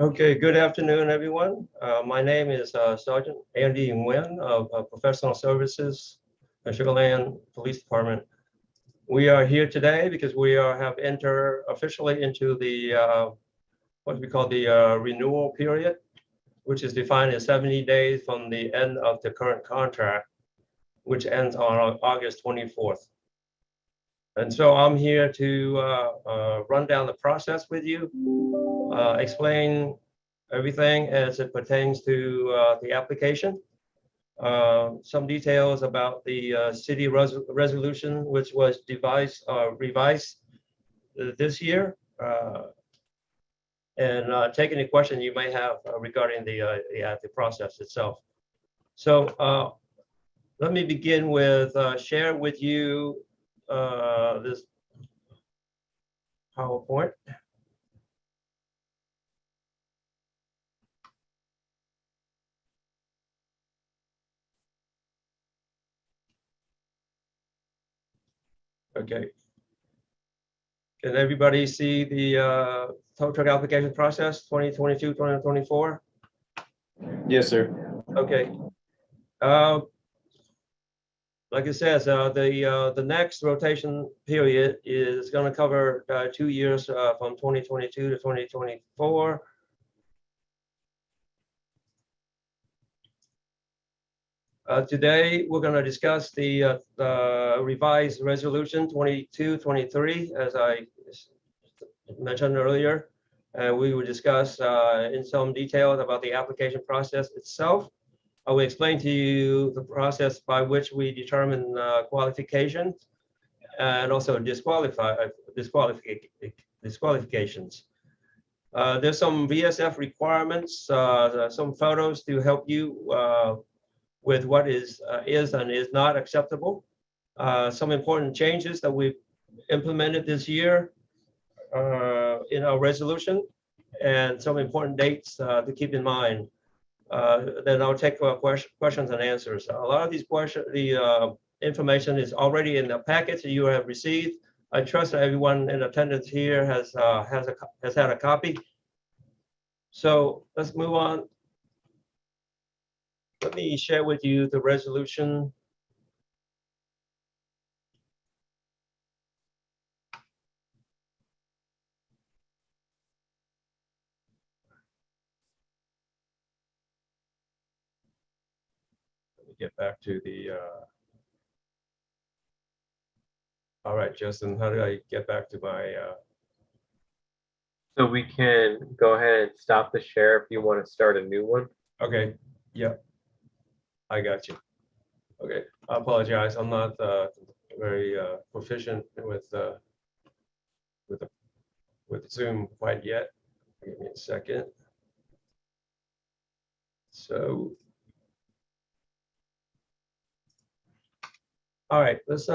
Okay, good afternoon, everyone. My name is Sergeant Andy Nguyen of Professional Services, Sugar Land Police Department. We are here today because we have entered officially into the what we call the renewal period, which is defined as 70 days from the end of the current contract, which ends on August 24th. And so I'm here to run down the process with you, explain everything as it pertains to the application. Some details about the city resolution, which was revised this year, and take any question you may have regarding the process itself. So let me begin with share with you this PowerPoint. Okay. Can everybody see the tow truck application process 2022, 2024? Yes, sir. Okay. Like it says, the next rotation period is going to cover 2 years from 2022 to 2024. Today, we're going to discuss the revised resolution 2223, as I mentioned earlier. We will discuss in some detail about the application process itself. I will explain to you the process by which we determine qualifications and also disqualifications. There's some VSF requirements, some photos to help you with what is and is not acceptable. Some important changes that we've implemented this year in our resolution, and some important dates to keep in mind. Then I'll take questions and answers. A lot of these questions, the information is already in the packets that you have received. I trust that everyone in attendance here has had a copy. So let's move on. Let me share with you the resolution. Let me get back to the. All right, Justin, how do I get back to my? So we can go ahead and stop the share if you want to start a new one. Okay, yeah, I got you. Okay, I apologize. I'm not very proficient with Zoom quite yet. Give me a second. So, all right, let's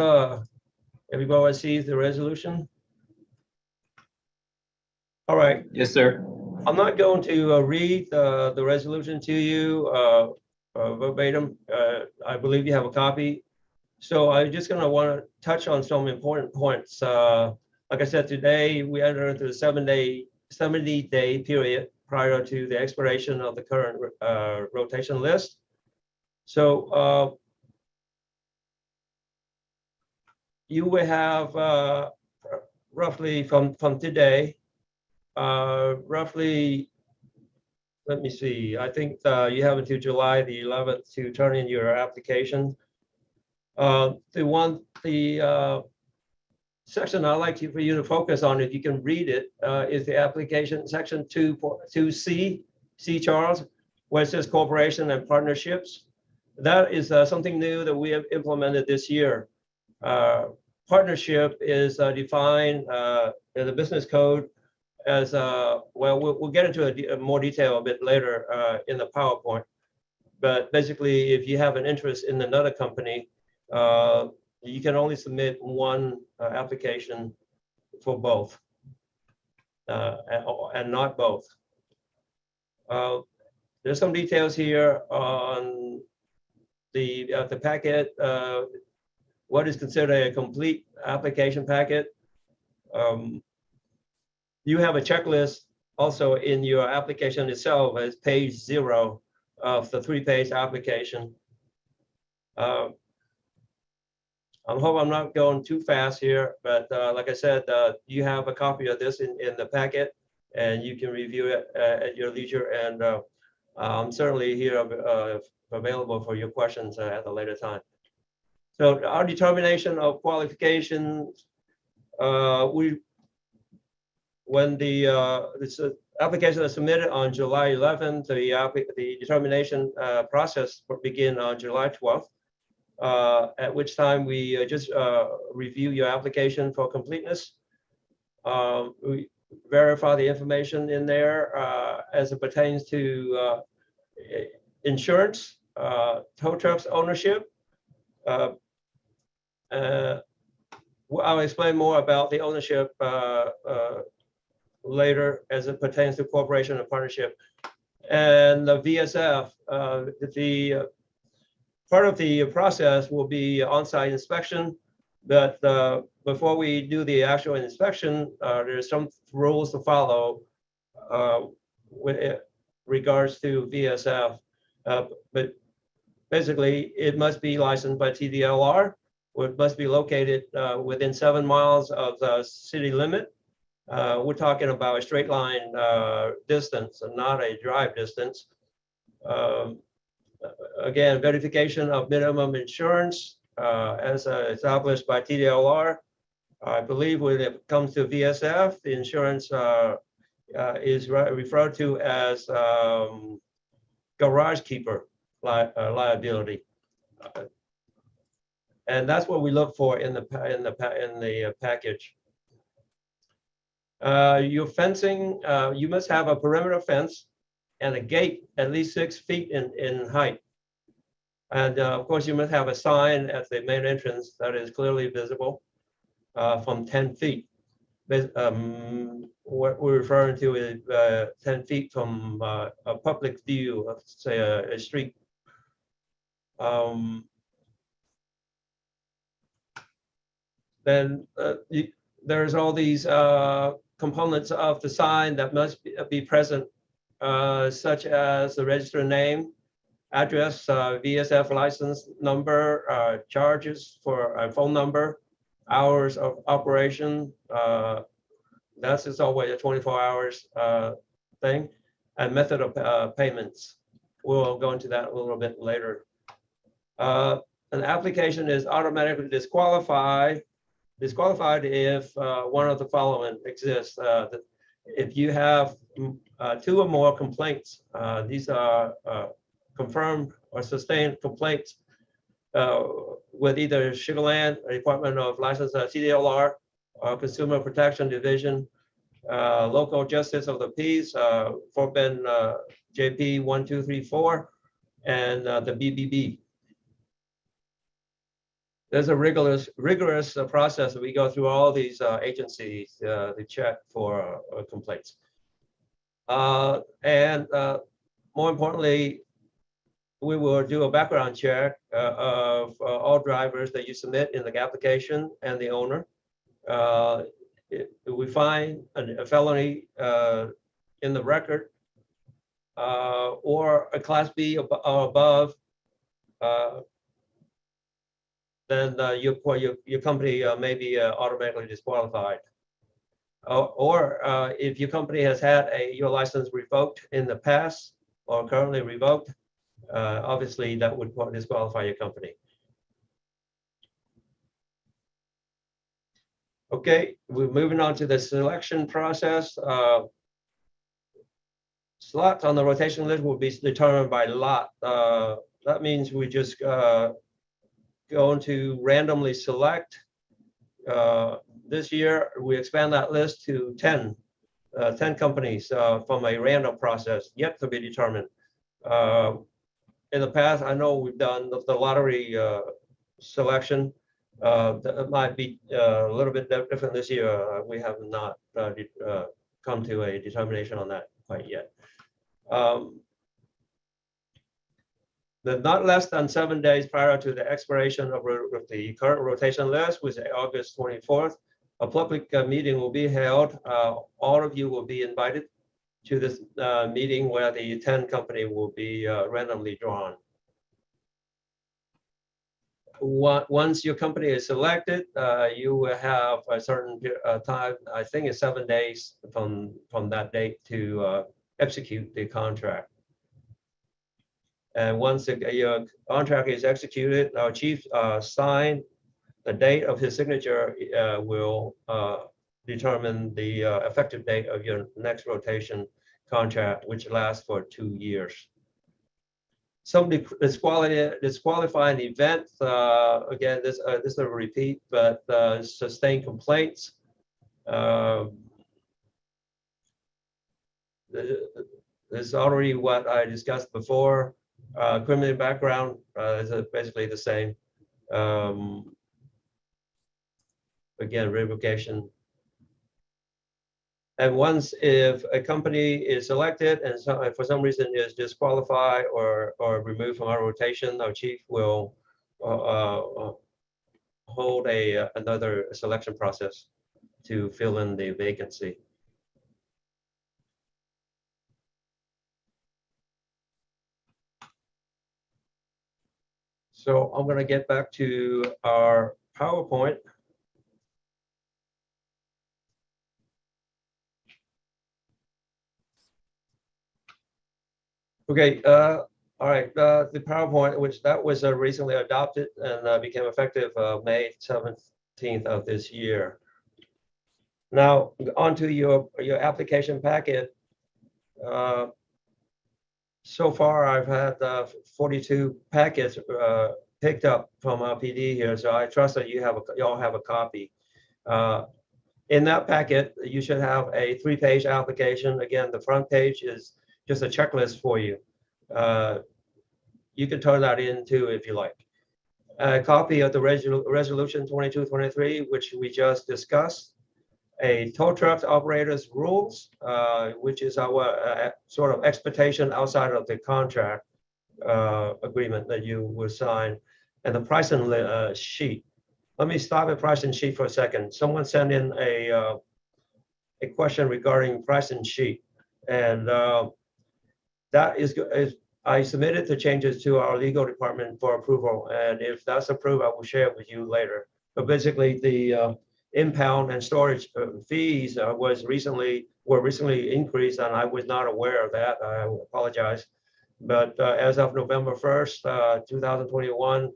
everybody sees the resolution. All right. Yes, sir. I'm not going to read the resolution to you verbatim. I believe you have a copy. So I'm just going to want to touch on some important points. Like I said, today we enter into the 70-day period prior to the expiration of the current rotation list. So you will have roughly from today, roughly, let me see, I think you have until July the 11th to turn in your application. The section I'd like for you to focus on, if you can read it, is the application section 2C, C Charles, where it says corporation and partnerships. That is something new that we have implemented this year. Partnership is defined in the business code as well. We'll get into more detail a bit later in the PowerPoint. But basically, if you have an interest in another company, you can only submit one application for both, and not both. There's some details here on the packet. What is considered a complete application packet? You have a checklist also in your application itself is page 0 of the 3-page application. I hope I'm not going too fast here, but like I said, you have a copy of this in the packet, and you can review it at your leisure. And I'm certainly here available for your questions at a later time. So our determination of qualifications, when the application is submitted on July 11th, the determination process begin on July 12th. At which time we just review your application for completeness. We verify the information in there as it pertains to insurance, tow trucks ownership. I'll explain more about the ownership later as it pertains to corporation and partnership. And the VSF, part of the process will be on-site inspection, but before we do the actual inspection, there's some rules to follow with regards to VSF. But basically, it must be licensed by TDLR. It must be located within 7 miles of the city limit. We're talking about a straight line distance and not a drive distance. Again, verification of minimum insurance as established by TDLR. I believe when it comes to VSF, the insurance is referred to as garage keeper liability. And that's what we look for in the package. Your fencing, you must have a perimeter fence and a gate at least 6 feet in height. And of course, you must have a sign at the main entrance that is clearly visible from 10 feet. What we're referring to is 10 feet from a public view of, say, a street. Then there's all these components of the sign that must be present, such as the register name, address, VSF license number, charges for a phone number, hours of operation. That's just always a 24 hours thing, and method of payments. We'll go into that a little bit later. An application is automatically disqualified if one of the following exists. If you have 2 or more complaints, these are confirmed or sustained complaints with either Sugar Land, Department of License, TDLR, Consumer Protection Division, Local Justice of the Peace, Fort Bend JP 1234, and the BBB. There's a rigorous process that we go through all these agencies to check for complaints. And more importantly, we will do a background check of all drivers that you submit in the application and the owner. If we find a felony in the record or a Class B or above, then your company may be automatically disqualified. Or if your company has had your license revoked in the past or currently revoked, obviously that would disqualify your company. Okay, we're moving on to the selection process. Slots on the rotation list will be determined by lot. That means we just going to randomly select. This year, we expand that list to 10 companies from a random process yet to be determined. In the past, I know we've done the lottery selection. That might be a little bit different this year. We have not come to a determination on that quite yet. Not less than 7 days prior to the expiration of the current rotation list, which is August 24th, a public meeting will be held. All of you will be invited to this meeting where the 10 company will be randomly drawn. Once your company is selected, you will have a certain time, I think it's 7 days from that date to execute the contract. And once your contract is executed, our chief sign, the date of his signature will determine the effective date of your next rotation contract, which lasts for 2 years. Some disqualifying events, again, this is a repeat, but sustained complaints. This is already what I discussed before. Criminal background is basically the same. Again, revocation. And once if a company is selected and for some reason is disqualified or removed from our rotation, our chief will hold another selection process to fill in the vacancy. So I'm going to get back to our PowerPoint. Okay, all right, the PowerPoint, which that was recently adopted and became effective May 17th of this year. Now, onto your application packet. So far, I've had 42 packets picked up from our PD here, so I trust that you all have a copy. In that packet, you should have a 3-page application. Again, the front page is just a checklist for you. You can turn that in too if you like. A copy of the resolution 2223, which we just discussed. A tow truck operator's rules, which is our sort of expectation outside of the contract agreement that you will sign, and the pricing sheet. Let me stop at pricing sheet for a second. Someone sent in a question regarding pricing sheet, and that is I submitted the changes to our legal department for approval, and if that's approved, I will share it with you later. But basically, the impound and storage fees were recently increased, and I was not aware of that. I apologize. But as of November 1st, 2021,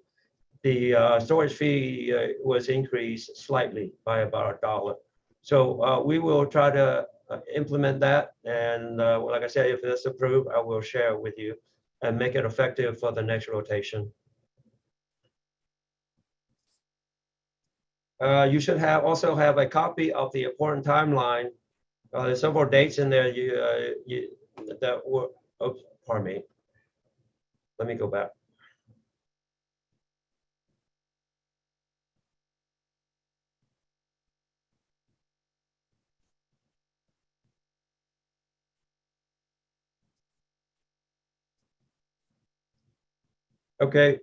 the storage fee was increased slightly by about $1. So we will try to implement that. And like I said, if it's approved, I will share it with you and make it effective for the next rotation. You should also have a copy of the important timeline. There's several dates in there that were, oh, pardon me. Let me go back. Okay,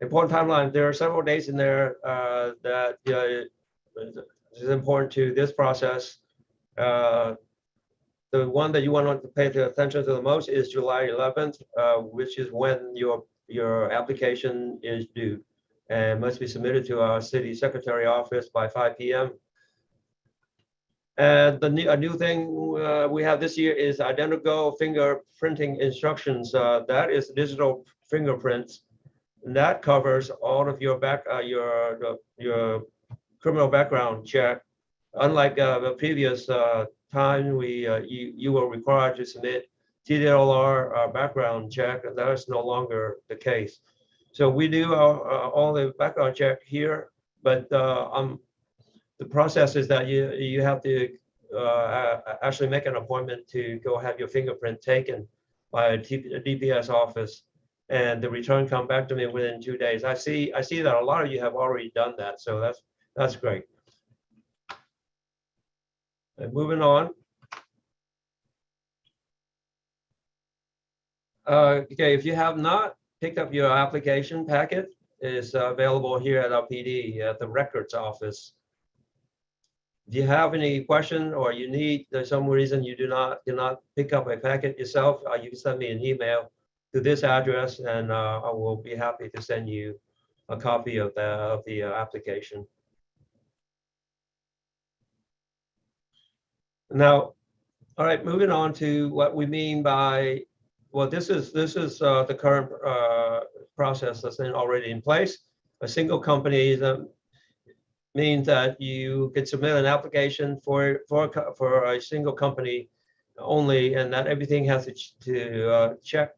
important timeline. There are several dates in there that is important to this process. The one that you want to pay attention to the most is July 11th, which is when your application is due and must be submitted to our city secretary office by 5 p.m. And a new thing we have this year is identical fingerprinting instructions. That is digital fingerprints. And that covers all of your your criminal background check. Unlike the previous time, you were required to submit TDLR background check, and that is no longer the case. So we do all the background check here, but the process is that you have to actually make an appointment to go have your fingerprint taken by a DPS office, and the return come back to me within 2 days. I see that a lot of you have already done that, so that's great. And moving on. Okay, if you have not picked up your application packet, it's available here at our PD at the records office. Do you have any question or you need, there's some reason you did not pick up a packet yourself, you can send me an email to this address, and I will be happy to send you a copy of the application. Now, all right, moving on to what we mean by, well, this is the current process that's already in place. A single company means that you can submit an application for a single company only, and that everything has to check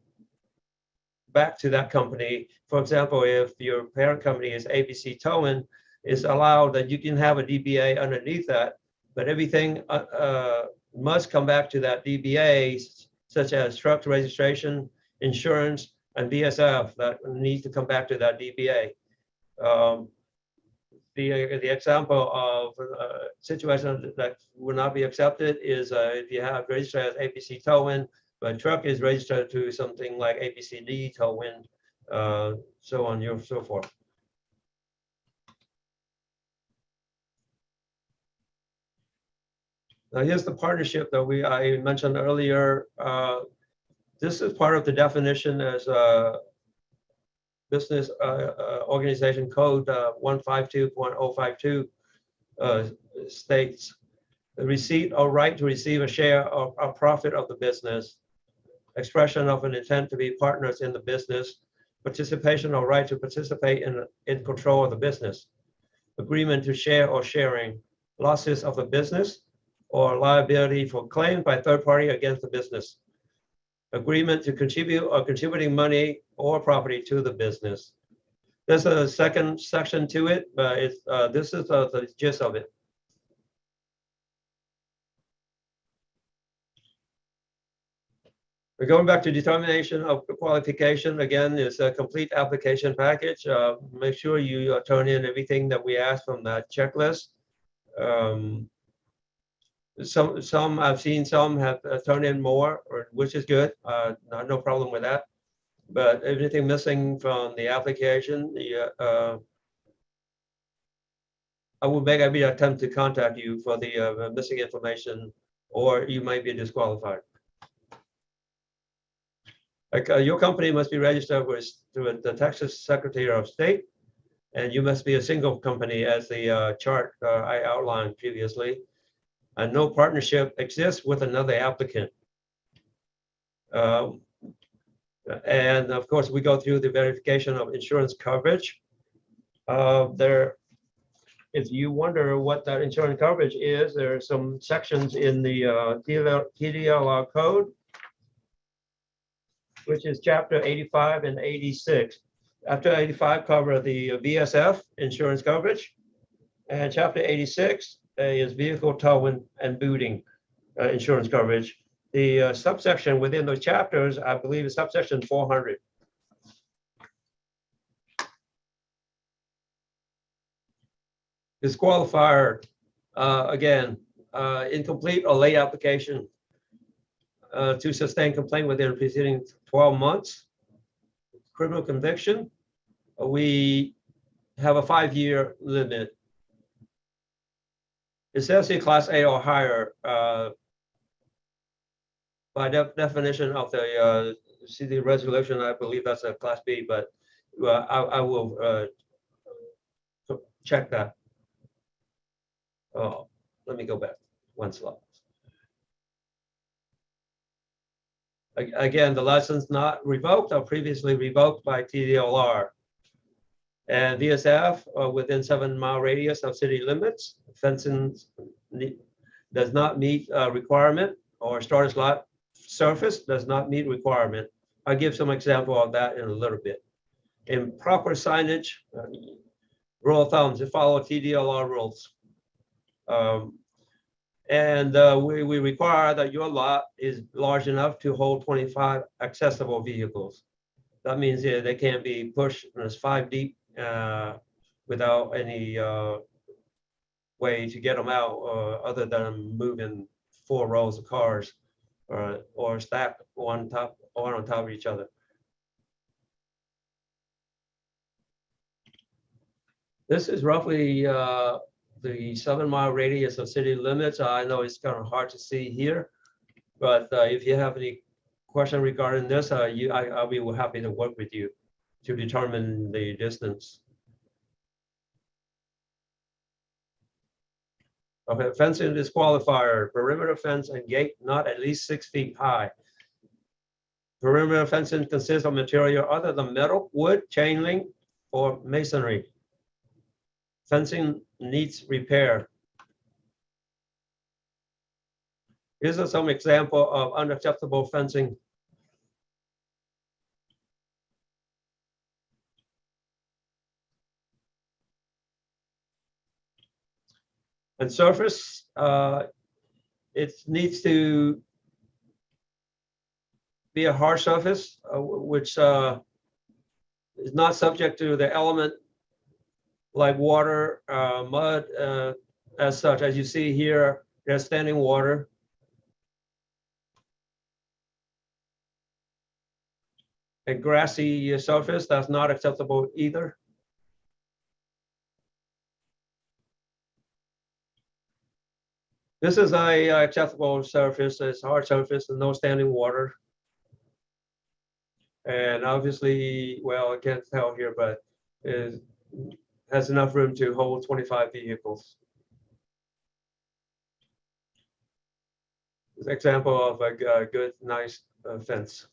back to that company. For example, if your parent company is ABC Towing, it's allowed that you can have a DBA underneath that, but everything must come back to that DBA, such as truck registration, insurance, and BSF, that needs to come back to that DBA. The example of a situation that will not be accepted is if you have registered as ABC Towing, but truck is registered to something like ABCD Towing, so on and so forth. Now here's the partnership that I mentioned earlier. This is part of the definition as Business Organization Code 152.052 states the receipt or right to receive a share of a profit of the business, expression of an intent to be partners in the business, participation or right to participate in control of the business, agreement to share or sharing losses of the business or liability for claims by third party against the business, agreement to contribute or contributing money or property to the business. There's a second section to it, but this is the gist of it. We're going back to determination of qualification. Again, it's a complete application package. Make sure you turn in everything that we asked from that checklist. Some I've seen some have turned in more, which is good. No problem with that. But everything missing from the application, I will make every attempt to contact you for the missing information, or you might be disqualified. Your company must be registered with the Texas Secretary of State, and you must be a single company, as the chart I outlined previously. And no partnership exists with another applicant. And of course, we go through the verification of insurance coverage. If you wonder what that insurance coverage is, there are some sections in the TDLR code, which is chapter 85 and 86. Chapter 85 cover the BSF insurance coverage, and chapter 86 is vehicle towing and booting insurance coverage. The subsection within those chapters, I believe, is subsection 400. Disqualifier, again, incomplete or late application to sustain complaint within preceding 12 months. Criminal conviction, we have a 5-year limit. It says here class A or higher. By definition of the CD resolution, I believe that's a class B, but I will check that. Oh, let me go back one slide. Again, the license not revoked or previously revoked by TDLR. And VSF within 7-mile radius of city limits. Fencing does not meet requirement, or storage lot surface does not meet requirement. I'll give some example of that in a little bit. Improper signage, rule of thumb, to follow TDLR rules. We require that your lot is large enough to hold 25 accessible vehicles. That means they can't be pushed as 5 deep without any way to get them out other than moving 4 rows of cars or stacked one on top of each other. This is roughly the 7-mile radius of city limits. I know it's kind of hard to see here, but if you have any question regarding this, I'll be happy to work with you to determine the distance. Okay, fencing disqualifier, perimeter fence and gate not at least 6 feet high. Perimeter fencing consists of material other than metal, wood, chain link, or masonry. Fencing needs repair. Here's some example of unacceptable fencing. And surface, it needs to be a hard surface, which is not subject to the element like water, mud, as such. As you see here, there's standing water. A grassy surface, that's not acceptable either. This is a acceptable surface. It's hard surface and no standing water. And obviously, well, I can't tell here, but it has enough room to hold 25 vehicles. This example of a good, nice fence.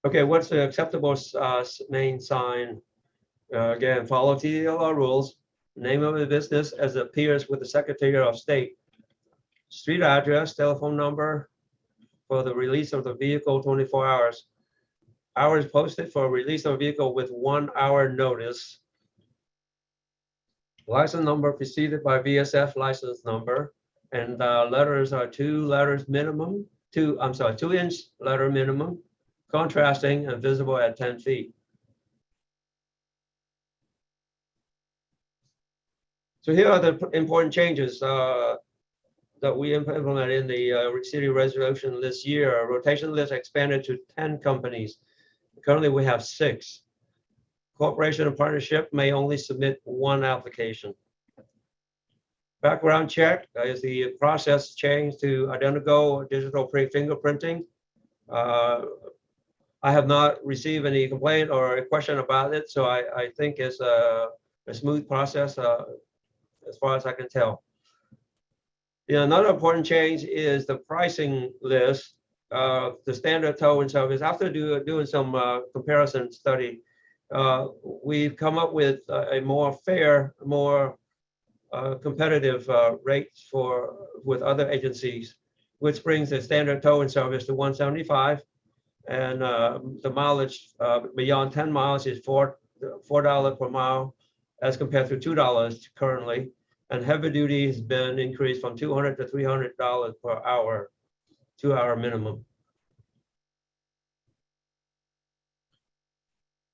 Okay, what's the acceptable main sign? Again, follow TDLR rules. Name of the business as it appears with the Secretary of State. Street address, telephone number for the release of the vehicle 24 hours. Hours posted for release of vehicle with 1 hour notice. License number preceded by VSF license number. And letters are 2 letters minimum, 2-inch letter minimum, contrasting and visible at 10 feet. So here are the important changes that we implemented in the city resolution this year. Our rotation list expanded to 10 companies. Currently, we have 6. Corporation and partnership may only submit 1 application. Background check is the process changed to identical digital fingerprinting. I have not received any complaint or a question about it, so I think it's a smooth process as far as I can tell. Another important change is the pricing list. The standard towing service. After doing some comparison study, we've come up with a more fair, more competitive rates with other agencies, which brings the standard towing service to $175, and the mileage beyond 10 miles is $4 per mile, as compared to $2 currently. And heavy duty has been increased from $200 to $300 per hour, 2-hour minimum.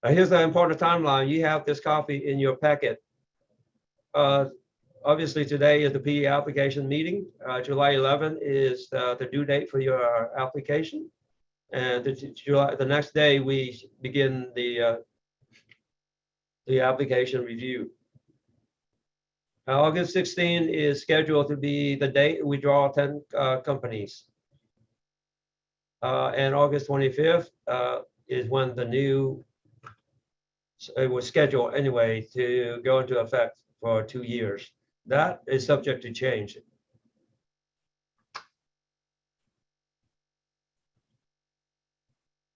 Now here's the important timeline. You have this copy in your packet. Obviously, today is the PE application meeting. July 11 is the due date for your application. And the next day, we begin the application review. August 16 is scheduled to be the date we draw 10 companies. And August 25th is when the new, it was scheduled anyway to go into effect for 2 years. That is subject to change.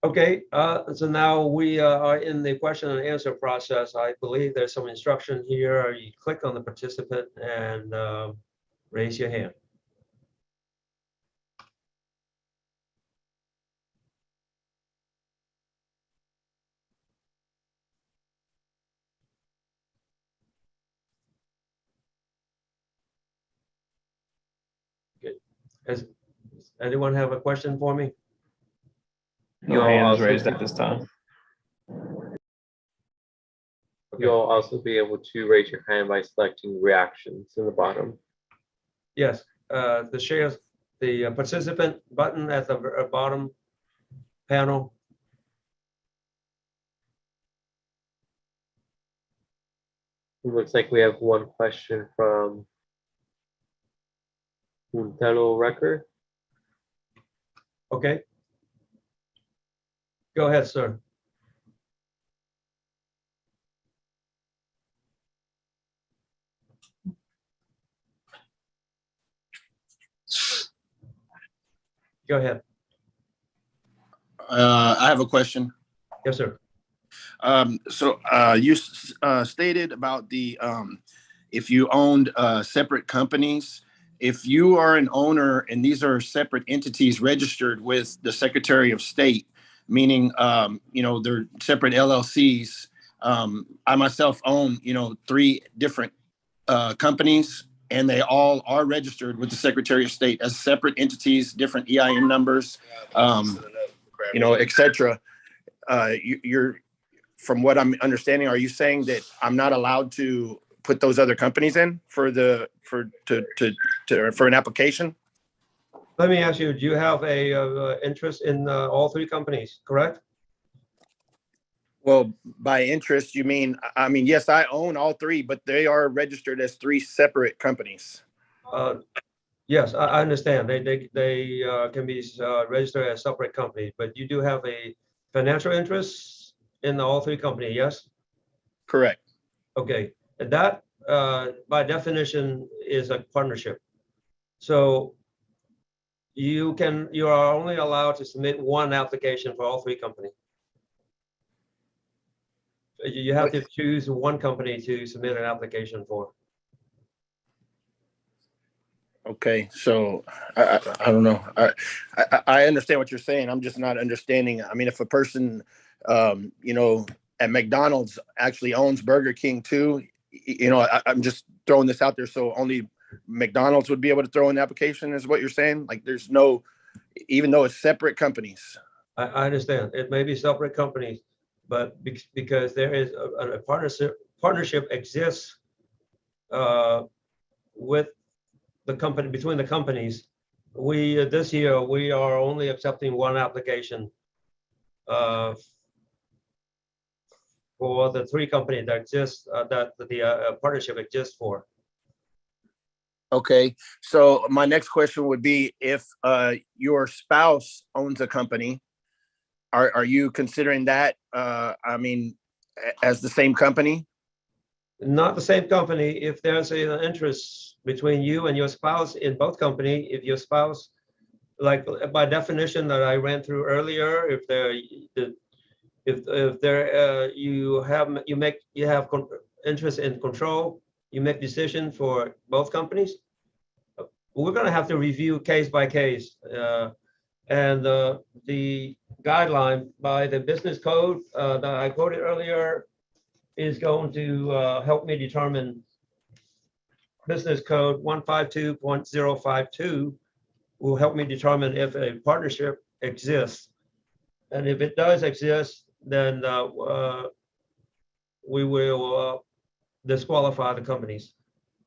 Okay, so now we are in the question and answer process. I believe there's some instruction here. You click on the participant and raise your hand. Good. Does anyone have a question for me? No hands raised at this time. You'll also be able to raise your hand by selecting reactions in the bottom. Yes, the participant button at the bottom panel. It looks like we have one question from Untitled Record. Okay. Go ahead, sir. Go ahead. I have a question. Yes, sir. You stated about the if you owned separate companies, if you are an owner and these are separate entities registered with the Secretary of State, meaning they're separate LLCs. I myself own 3 different companies, and they all are registered with the Secretary of State as separate entities, different EIN numbers, etc. You're, from what I'm understanding, are you saying that I'm not allowed to put those other companies in for an application? Let me ask you, do you have a interest in all 3 companies, correct? Well, by interest, you mean, yes, I own all 3, but they are registered as 3 separate companies. Yes, I understand. They can be registered as separate companies, but you do have a financial interest in all 3 companies, yes? Correct. Okay, and that by definition is a partnership. So you are only allowed to submit 1 application for all 3 companies. You have to choose 1 company to submit an application for. Okay, so I don't know. I understand what you're saying. I'm just not understanding. I mean, if a person, at McDonald's actually owns Burger King too, I'm just throwing this out there. So only McDonald's would be able to throw an application, is what you're saying? Like, there's no, even though it's separate companies. I understand. It may be separate companies, but because there is a partnership exists with the company, between the companies. This year we are only accepting 1 application for the 3 companies that exist, that the partnership exists for. Okay, so my next question would be, if your spouse owns a company, are you considering that, as the same company? Not the same company. If there's an interest between you and your spouse in both companies, if your spouse, like by definition that I ran through earlier, if you have interest in control, you make decision for both companies. We're going to have to review case by case, and the guideline by the business code that I quoted earlier is going to help me determine. Business code 152.052 will help me determine if a partnership exists, and if it does exist, then we will disqualify the companies.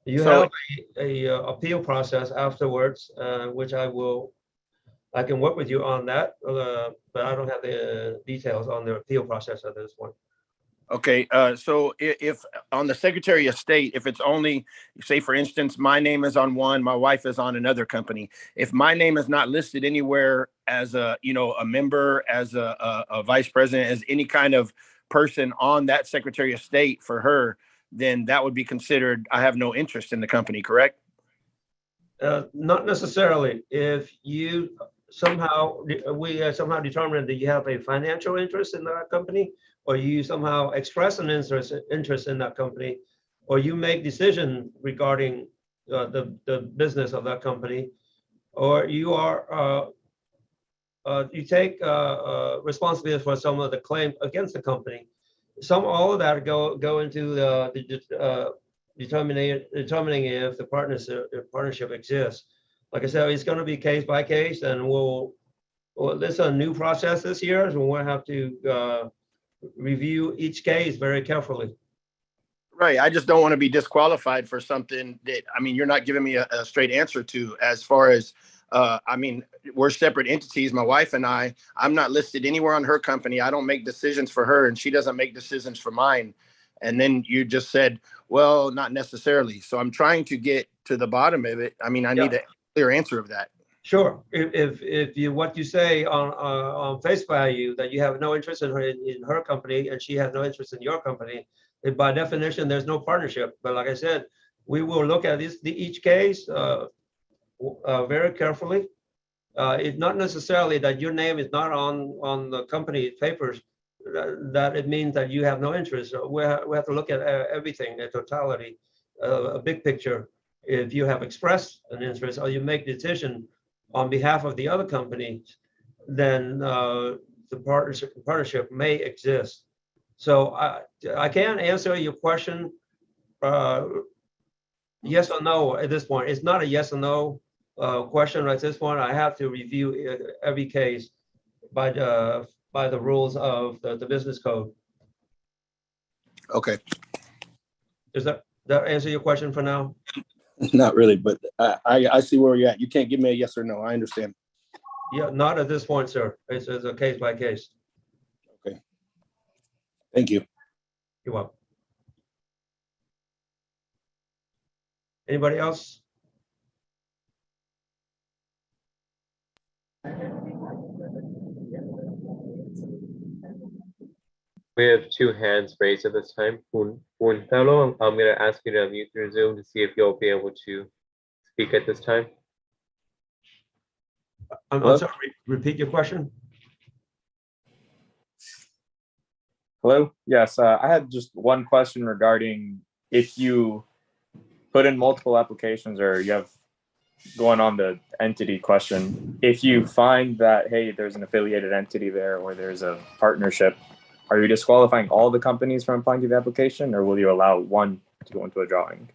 You have a appeal process afterwards, which I can work with you on that, but I don't have the details on the appeal process at this point. Okay, so if on the Secretary of State, if it's only, say for instance, my name is on one, my wife is on another company. If my name is not listed anywhere as a member, as a vice president, as any kind of person on that Secretary of State for her, then that would be considered, I have no interest in the company, correct? Not necessarily. If you somehow determine that you have a financial interest in that company, or you somehow express an interest in that company, or you make decision regarding the business of that company, or you take responsibility for some of the claim against the company. All of that go into determining if the partnership exists. Like I said, it's going to be case by case, and this is a new process this year, and we'll have to review each case very carefully. Right. I just don't want to be disqualified for something that, you're not giving me a straight answer to, as far as, we're separate entities, my wife and I'm not listed anywhere on her company. I don't make decisions for her, and she doesn't make decisions for mine. And then you just said, well, not necessarily. So I'm trying to get to the bottom of it. I mean, I need a clear answer of that. Sure. If you what you say on face value that you have no interest in her company and she has no interest in your company, by definition there's no partnership. But like I said, we will look at each case very carefully. It's not necessarily that your name is not on the company papers that it means that you have no interest. We have to look at everything, a totality, a big picture. If you have expressed an interest or you make a decision on behalf of the other company, then the partnership may exist. So I can't answer your question yes or no at this point. It's not a yes or no question at this point. I have to review every case by the rules of the business code. Okay. Does that answer your question for now? Not really, but I see where you're at. You can't give me a yes or no. I understand. Yeah, not at this point, sir. It's a case by case. Okay. Thank you. You're welcome. Anybody else? We have 2 hands raised at this time. Untitled, I'm going to ask you to unmute your Zoom to see if you'll be able to speak at this time. I'm sorry, repeat your question. Hello? Yes, I had just one question regarding if you put in multiple applications or you have going on the entity question, if you find that, hey, there's an affiliated entity there or there's a partnership, are you disqualifying all the companies from applying to the application, or will you allow one to go into a drawing?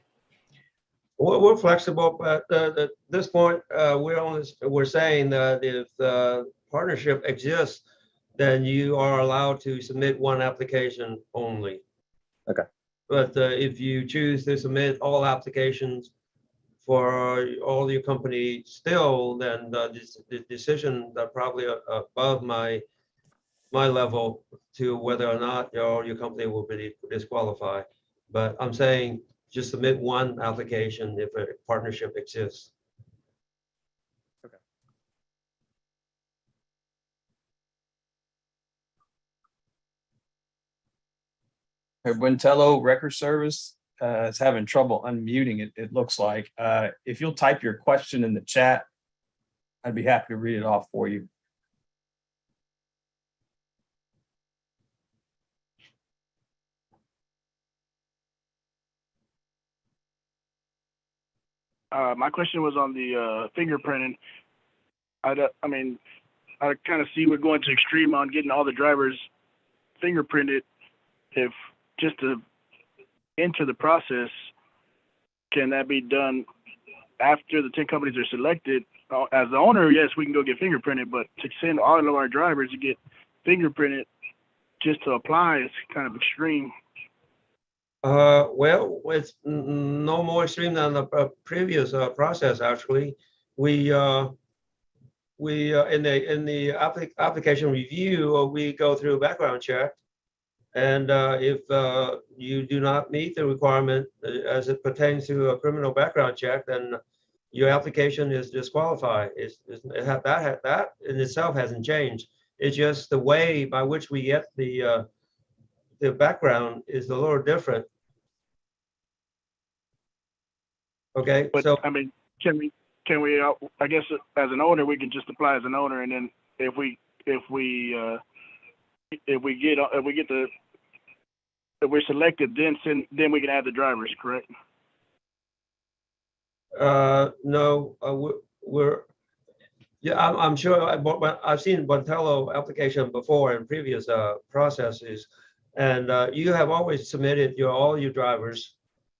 We're flexible, but at this point, we're saying that if the partnership exists, then you are allowed to submit one application only. Okay. But if you choose to submit all applications for all your company still, then the decision that probably above my level to whether or not your company will be disqualified. But I'm saying just submit one application if a partnership exists. Okay. Wintello Record Service is having trouble unmuting it looks like. If you'll type your question in the chat, I'd be happy to read it off for you. My question was on the fingerprinting. I kind of see we're going to extreme on getting all the drivers fingerprinted. If just to enter the process, can that be done after the 10 companies are selected? As the owner, yes, we can go get fingerprinted, but to send all of our drivers to get fingerprinted just to apply is kind of extreme. Well, it's no more extreme than the previous process. Actually, we in the application review, we go through a background check, and if you do not meet the requirement as it pertains to a criminal background check, then your application is disqualified. That in itself hasn't changed. It's just the way by which we get the background is a little different. Okay, but so I mean, can we? I guess as an owner, we can just apply as an owner, and then if we're selected, then we can add the drivers, correct? No, I'm sure I've seen Bontello application before in previous processes, and you have always submitted all your drivers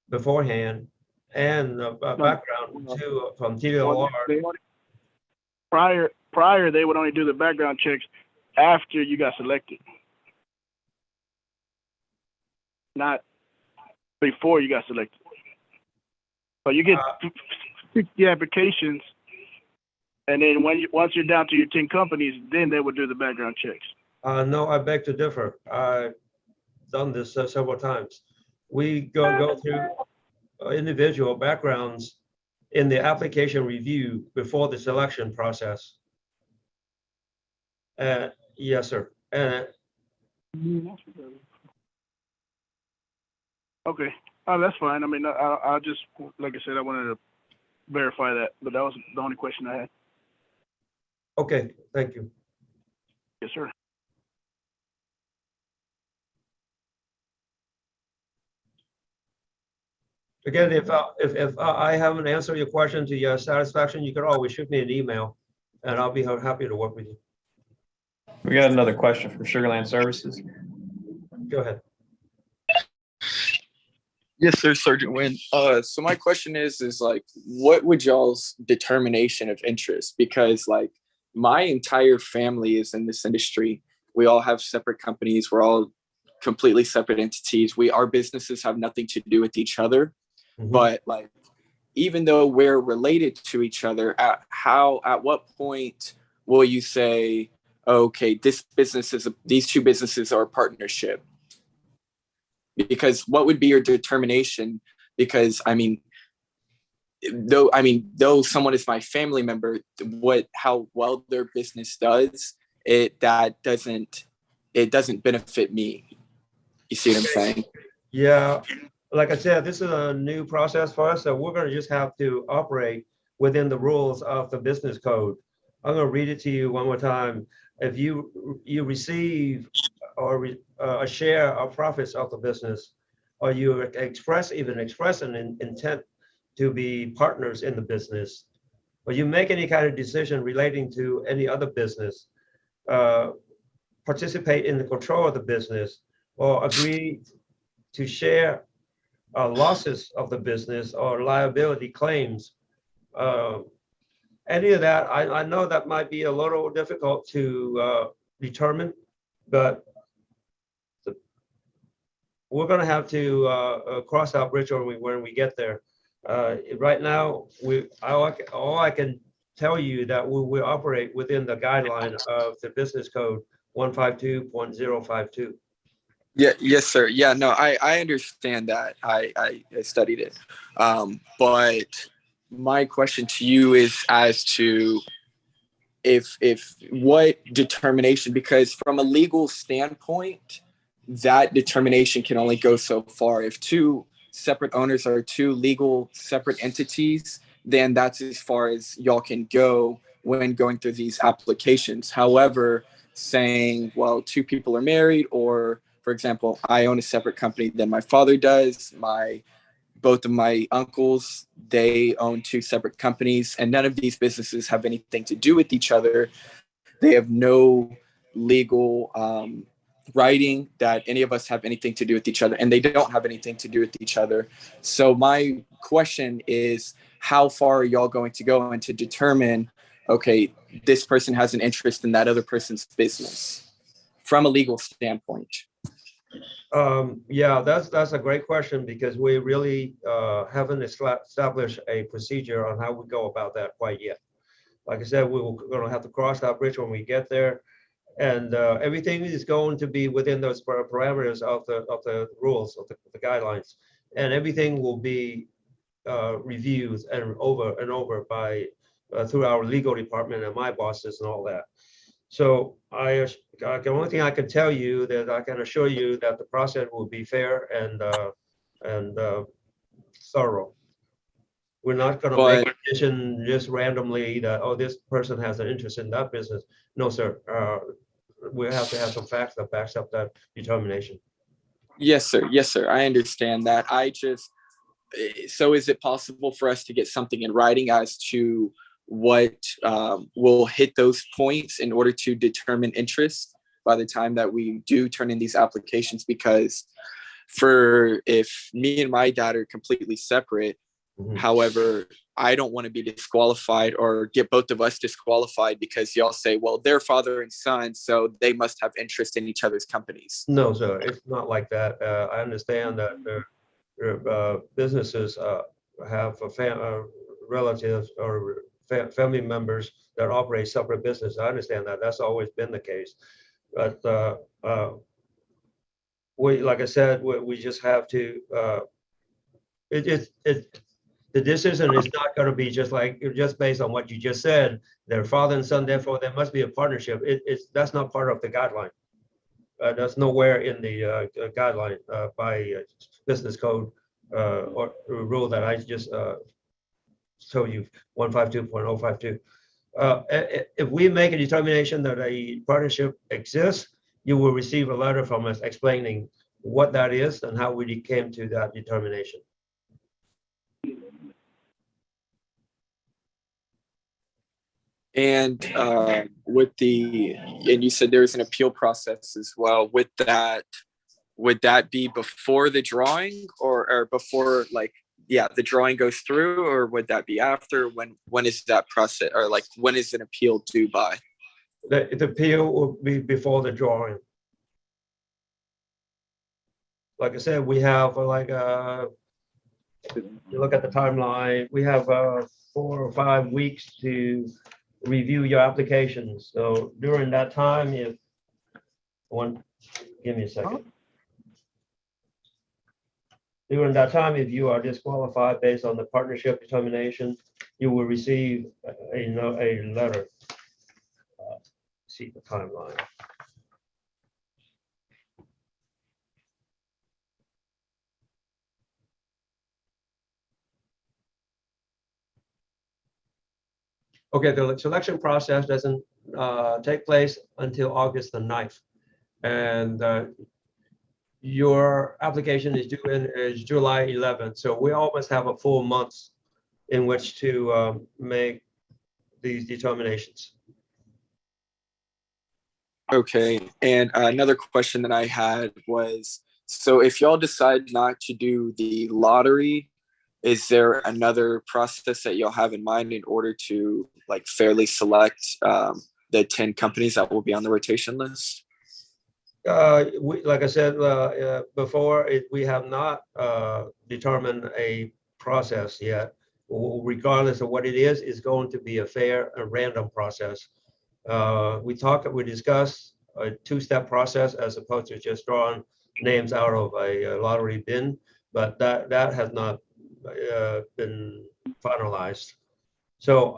beforehand. And background too from TLR. Prior, they would only do the background checks after you got selected, not before you got selected. So you get 50 applications, and then once you're down to your 10 companies, then they would do the background checks. No, I beg to differ. I've done this several times. we go through individual backgrounds in the application review before the selection process. Yes, sir. Okay, that's fine. I mean, I just, like I said, I wanted to verify that, but that was the only question I had. Okay, thank you. Yes, sir. Again, if I haven't answered your question to your satisfaction, you can always shoot me an email, and I'll be happy to work with you. We got another question from Sugarland Services. Go ahead. Yes, sir, Sergeant Wynn. So my question is like, what would y'all's determination of interest? Because like my entire family is in this industry. We all have separate companies. We're all completely separate entities. Our businesses have nothing to do with each other. Mhm. But like, even though we're related to each other, at what point will you say, okay, these two businesses are a partnership? Because what would be your determination? Because though someone is my family member, how well their business does, it doesn't benefit me. You see what I'm saying? Yeah, like I said, this is a new process for us, so we're going to just have to operate within the rules of the business code. I'm going to read it to you one more time. If you receive or a share of profits of the business, or you express an intent to be partners in the business, or you make any kind of decision relating to any other business, participate in the control of the business, or agree to share losses of the business or liability claims. Any of that, I know that might be a little difficult to determine, but we're going to have to cross that bridge when we get there. Right now, all I can tell you that we operate within the guideline of the business code 152.052. Yeah, yes, sir. Yeah, no, I understand that. I studied it. But my question to you is as to if what determination, because from a legal standpoint, that determination can only go so far. If two separate owners are two legal separate entities, then that's as far as y'all can go when going through these applications. However, saying, well, two people are married, or for example, I own a separate company than my father does. Both of my uncles, they own two separate companies, and none of these businesses have anything to do with each other. They have no legal writing that any of us have anything to do with each other, and they don't have anything to do with each other. So my question is, how far are y'all going to go and to determine, okay, this person has an interest in that other person's business from a legal standpoint? Yeah, that's a great question, because we really haven't established a procedure on how we go about that quite yet. Like I said, we're going to have to cross that bridge when we get there, and everything is going to be within those parameters of the rules of the guidelines, and everything will be reviewed and over by through our legal department and my bosses and all that. So the only thing I can tell you that I can assure you that the process will be fair and thorough. We're not going to make a decision just randomly that, oh, this person has an interest in that business. No, sir. We have to have some facts that backs up that determination. Yes, sir. Yes, sir. I understand that. So is it possible for us to get something in writing as to what will hit those points in order to determine interest by the time that we do turn in these applications? Because if me and my dad are completely separate, mm-hmm. However, I don't want to be disqualified or get both of us disqualified because y'all say, well, they're father and son, so they must have interest in each other's companies. No, sir, it's not like that. I understand that their businesses have relatives or family members that operate separate business. I understand that. That's always been the case. But like I said, we just have to, the decision is not going to be just based on what you just said. They're father and son, therefore there must be a partnership. That's not part of the guideline. That's nowhere in the guideline by business code or rule that I just told you, 152.052. If we make a determination that a partnership exists, you will receive a letter from us explaining what that is and how we came to that determination. And and you said there's an appeal process as well. Would that be before the drawing or before the drawing goes through, or would that be after? When is that process, or when is an appeal due by? The appeal will be before the drawing. Like I said, we have you look at the timeline, we have 4 or 5 weeks to review your applications. So during that time, give me a second. During that time, if you are disqualified based on the partnership determination, you will receive a letter. See the timeline. Okay, the selection process doesn't take place until August the 9th. And your application is due in July 11th. So we almost have a full month in which to make these determinations. Okay, and another question that I had was, so if y'all decide not to do the lottery, is there another process that y'all have in mind in order to fairly select the 10 companies that will be on the rotation list? Like I said before, we have not determined a process yet. Regardless of what it is, it's going to be a fair and random process. We discussed a 2-step process as opposed to just drawing names out of a lottery bin, but that has not been finalized. So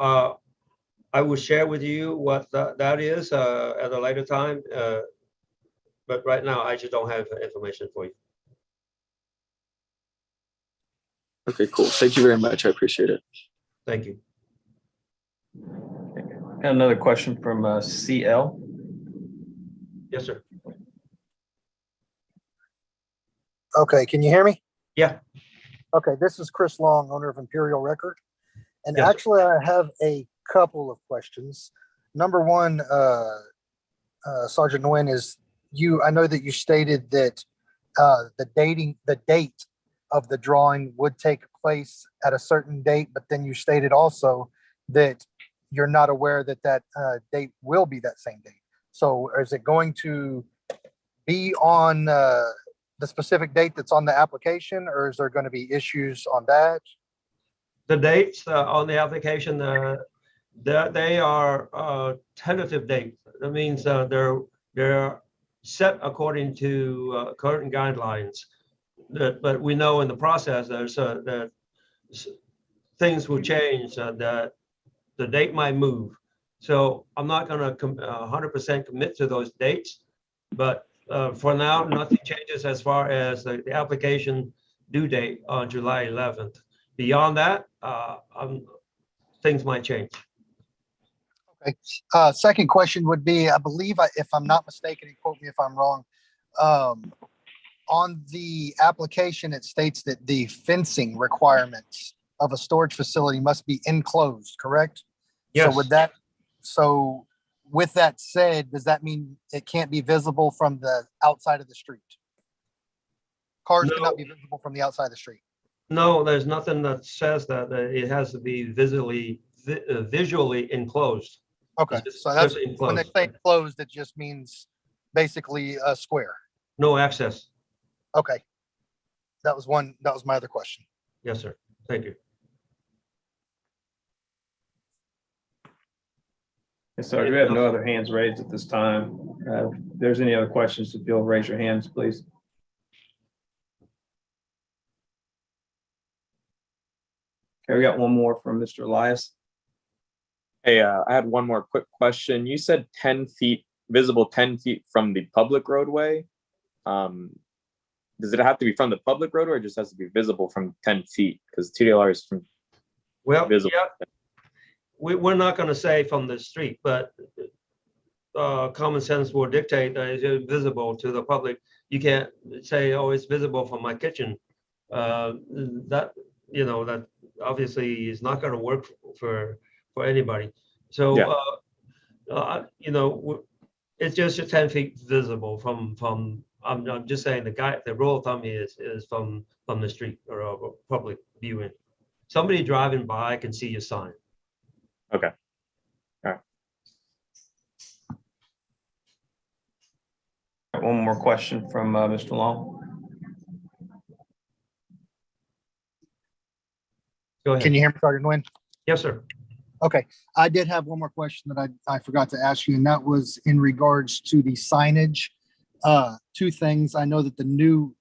I will share with you what that is at a later time. But right now, I just don't have information for you. Okay, cool. Thank you very much. I appreciate it. Thank you. Got another question from CL. Yes, sir. Okay, can you hear me? Yeah. Okay, this is Chris Long, owner of Imperial Record. And Yes, actually, I have a couple of questions. Number one, Sergeant Nguyen, is I know that you stated that the date of the drawing would take place at a certain date, but then you stated also that you're not aware that date will be that same date. So is it going to be on the specific date that's on the application, or is there going to be issues on that? The dates on the application, they are tentative dates. That means they're set according to current guidelines. But we know in the process that things will change, that the date might move. So I'm not going to 100% commit to those dates, but for now, nothing changes as far as the application due date on July 11th. Beyond that, things might change. Okay. Second question would be, I believe, if I'm not mistaken, and quote me if I'm wrong, on the application, it states that the fencing requirements of a storage facility must be enclosed, correct? Yes. So with that said, does that mean it can't be visible from the outside of the street? Cars cannot be visible from the outside of the street. No, there's nothing that says that it has to be visually enclosed. Okay, so that's when they say enclosed, it just means basically a square. No access. Okay, that was my other question. Yes, sir. Thank you. Yes, sir. We have no other hands raised at this time. If there's any other questions, if you'll raise your hands, please. Okay, we got one more from Mr. Elias. Hey, I had one more quick question. You said 10 feet, visible 10 feet from the public roadway. Does it have to be from the public roadway, or just has to be visible from 10 feet? Because TDLR is from Well, visible. yeah, we're not going to say from the street, but common sense will dictate that it's visible to the public. You can't say, oh, it's visible from my kitchen. That, you know, that obviously is not going to work for anybody. So, Yeah. you know, it's just 10 feet visible from. I'm just saying the rule of thumb is from the street or a public viewing. Somebody driving by can see your sign. Okay. One more question from Mr. Long. Go ahead. Can you hear me, Sergeant Nguyen? Yes, sir. Okay, I did have one more question that I forgot to ask you, and that was in regards to the signage. Two things. I know that the new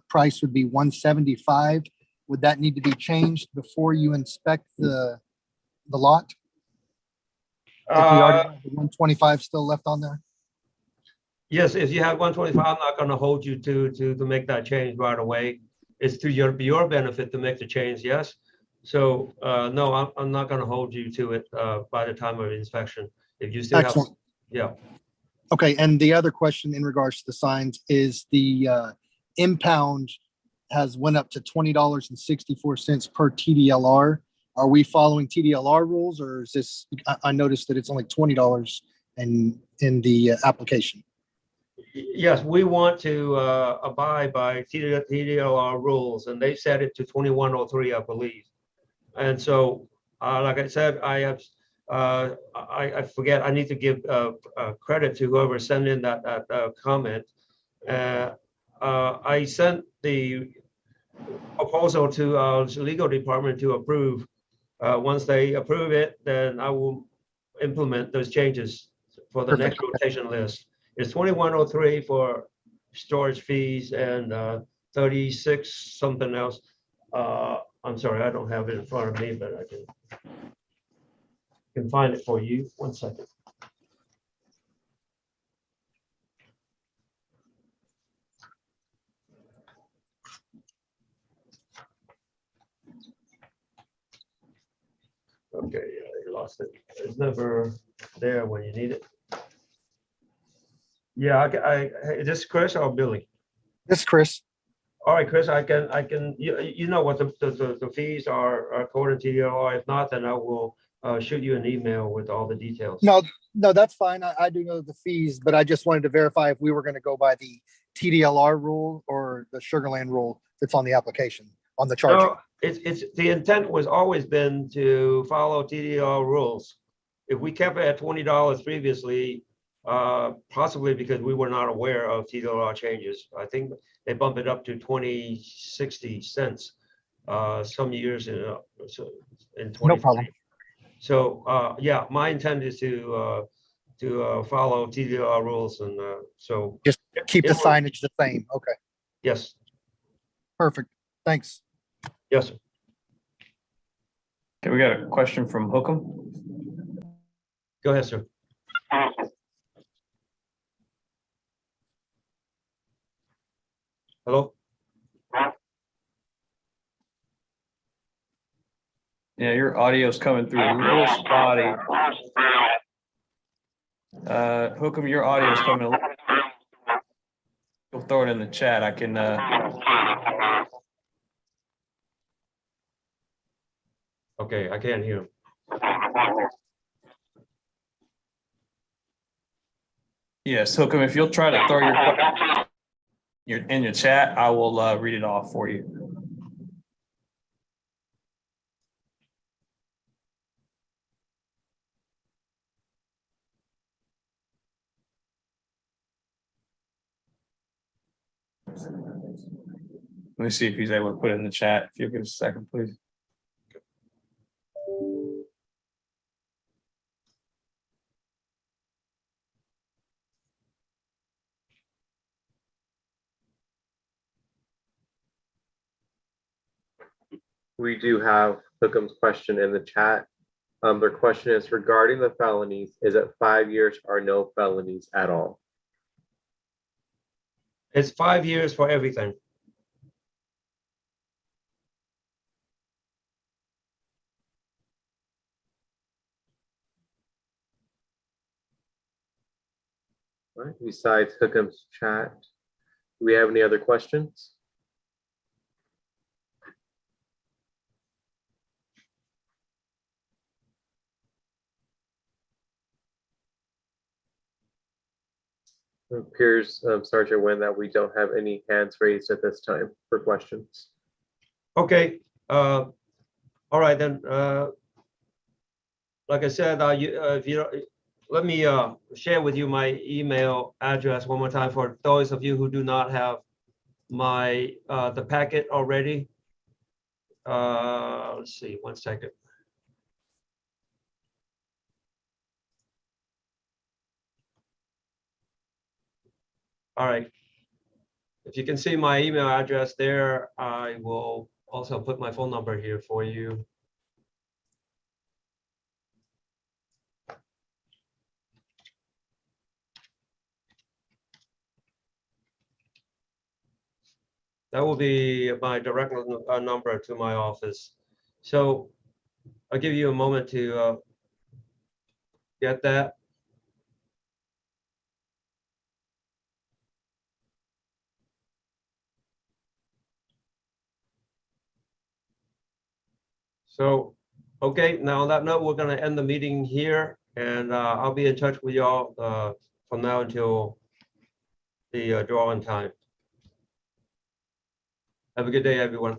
price would be 175. Would that need to be changed before you inspect the lot? If you already have the 125 still left on there? Yes, if you have 125, I'm not going to hold you to make that change right away. It's to your benefit to make the change, yes. So no, I'm not going to hold you to it by the time of inspection. If you still Excellent. have, yeah. Okay, and the other question in regards to the signs is the impound has went up to $20.64 per TDLR. Are we following TDLR rules, or is this? I noticed that it's only $20 in the application. Yes, we want to abide by TDLR rules, and they set it to 2103, I believe. And so, like I said, I forget. I need to give credit to whoever sent in that comment. I sent the proposal to our legal department to approve. Once they approve it, then I will implement those changes for the Perfect. next rotation list. It's 2103 for storage fees and 36 something else. I'm sorry, I don't have it in front of me, but I can find it for you. 1 second. Okay, I lost it. It's never there when you need it. Yeah, is this Chris or Billy? This is Chris. All right, Chris, I can, you know what the fees are according to TDLR. If not, then I will shoot you an email with all the details. No, that's fine. I do know the fees, but I just wanted to verify if we were going to go by the TDLR rule or the Sugarland rule that's on the application, on the charging. No, it's the intent was always been to follow TDLR rules. If we kept it at $20 previously, possibly because we were not aware of TDLR changes, I think they bumped it up to 20-60 cents some years in 20. No problem. So yeah, my intent is to follow TDLR rules, and so Just keep the it will- signage the same. Okay, yes, perfect. Thanks. yes, sir. Okay, we got a question from Hookham. Go ahead, sir. Hello. Yeah, your audio's coming through a little spotty. Hookham, your audio's coming a little. You'll throw it in the chat. I can. Okay, I can't hear him. Yes, Hookham, if you'll try to throw your in your chat, I will read it off for you. Let me see if he's able to put it in the chat. If you'll give us a second, please. we do have Hookham's question in the chat. Their question is regarding the felonies, is it 5 years or no felonies at all? It's 5 years for everything. All right, besides Hookham's chat, do we have any other questions? It appears, Sergeant Nguyen, that we don't have any hands raised at this time for questions. Okay. All right then. Like I said, if you let me share with you my email address one more time for those of you who do not have my the packet already. Let's see, 1 second. All right. If you can see my email address there, I will also put my phone number here for you. That will be my direct number to my office. So I'll give you a moment to get that. So, okay, now on that note, we're going to end the meeting here, and I'll be in touch with y'all from now until the drawing time. Have a good day, everyone.